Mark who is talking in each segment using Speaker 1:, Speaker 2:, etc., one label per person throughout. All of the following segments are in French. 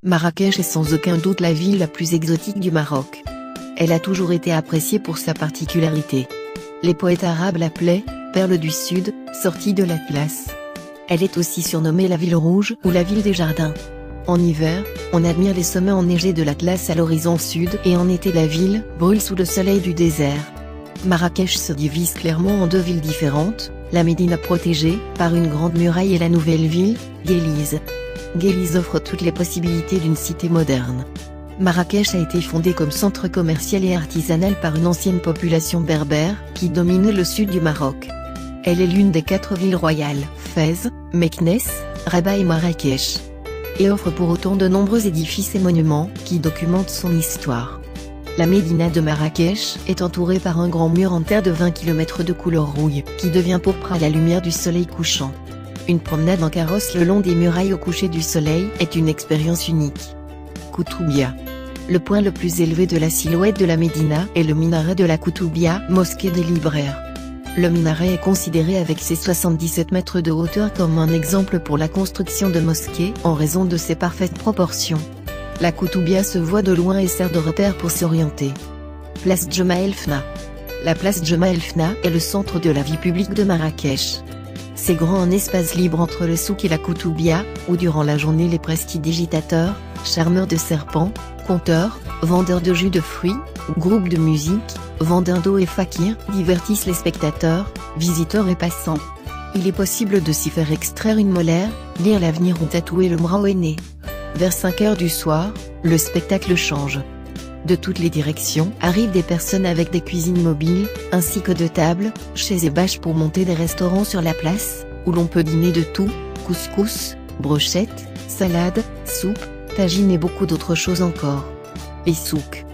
Speaker 1: Marrakech est sans aucun doute la ville la plus exotique du Maroc. Elle a toujours été appréciée pour sa particularité. Les poètes arabes l'appelaient « perle du Sud, sortie de l'Atlas ». Elle est aussi surnommée la ville rouge ou la ville des jardins. En hiver, on admire les sommets enneigés de l'Atlas à l'horizon sud et en été la ville brûle sous le soleil du désert. Marrakech se divise clairement en deux villes différentes, la Médina protégée par une grande muraille et la nouvelle ville, Guéliz. Guéliz offre toutes les possibilités d'une cité moderne. Marrakech a été fondée comme centre commercial et artisanal par une ancienne population berbère qui dominait le sud du Maroc. Elle est l'une des 4 villes royales, Fès, Meknès, Rabat et Marrakech. Et offre pour autant de nombreux édifices et monuments qui documentent son histoire. La Médina de Marrakech est entourée par un grand mur en terre de 20 km de couleur rouille qui devient pourpre à la lumière du soleil couchant. Une promenade en carrosse le long des murailles au coucher du soleil est une expérience unique. Koutoubia. Le point le plus élevé de la silhouette de la Médina est le minaret de la Koutoubia, mosquée des libraires. Le minaret est considéré avec ses 77 mètres de hauteur comme un exemple pour la construction de mosquées en raison de ses parfaites proportions. La Koutoubia se voit de loin et sert de repère pour s'orienter. Place Djema El Fna. La place Djema El Fna est le centre de la vie publique de Marrakech. C'est grand un espace libre entre le souk et la Koutoubia, où durant la journée les prestidigitateurs, charmeurs de serpents, conteurs, vendeurs de jus de fruits, groupes de musique, vendeurs d'eau et fakirs divertissent les spectateurs, visiteurs et passants. Il est possible de s'y faire extraire une molaire, lire l'avenir ou tatouer le bras au nez. Vers 5 heures du soir, le spectacle change. De toutes les directions arrivent des personnes avec des cuisines mobiles, ainsi que de tables, chaises et bâches pour monter des restaurants sur la place, où l'on peut dîner de tout, couscous, brochettes, salades, soupes, tagines et beaucoup d'autres choses encore. Les souks.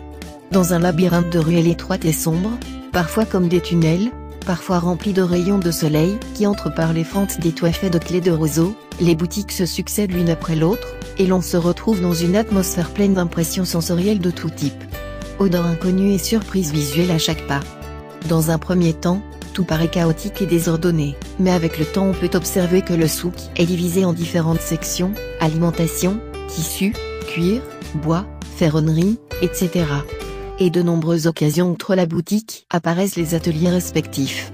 Speaker 1: Dans un labyrinthe de ruelles étroites et sombres, parfois comme des tunnels, parfois remplis de rayons de soleil qui entrent par les fentes des toits faits de clés de roseaux, les boutiques se succèdent l'une après l'autre, et l'on se retrouve dans une atmosphère pleine d'impressions sensorielles de tout type. Odeurs inconnues et surprises visuelles à chaque pas. Dans un premier temps, tout paraît chaotique et désordonné, mais avec le temps on peut observer que le souk est divisé en différentes sections, alimentation, tissus, cuir, bois, ferronnerie, etc. Et de nombreuses occasions outre la boutique apparaissent les ateliers respectifs.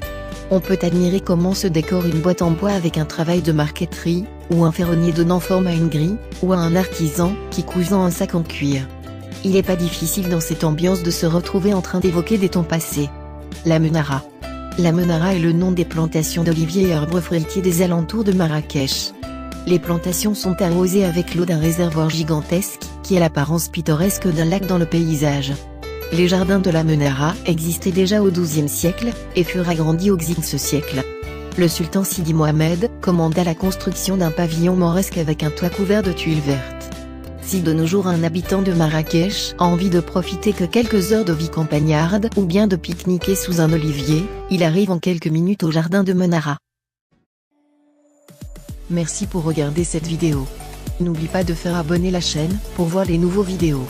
Speaker 1: On peut admirer comment se décore une boîte en bois avec un travail de marqueterie, ou un ferronnier donnant forme à une grille, ou à un artisan qui cousant un sac en cuir. Il n'est pas difficile dans cette ambiance de se retrouver en train d'évoquer des temps passés. La Menara. La Menara est le nom des plantations d'oliviers et arbres fruitiers des alentours de Marrakech. Les plantations sont arrosées avec l'eau d'un réservoir gigantesque, qui a l'apparence pittoresque d'un lac dans le paysage. Les jardins de la Menara existaient déjà au XIIe siècle, et furent agrandis au Xe siècle. Le sultan Sidi Mohamed commanda la construction d'un pavillon mauresque avec un toit couvert de tuiles vertes. Si de nos jours un habitant de Marrakech a envie de profiter que quelques heures de vie campagnarde ou bien de pique-niquer sous un olivier, il arrive en quelques minutes au jardin de Menara. Merci pour regarder cette vidéo. N'oublie pas de faire abonner la chaîne pour voir les nouveaux vidéos.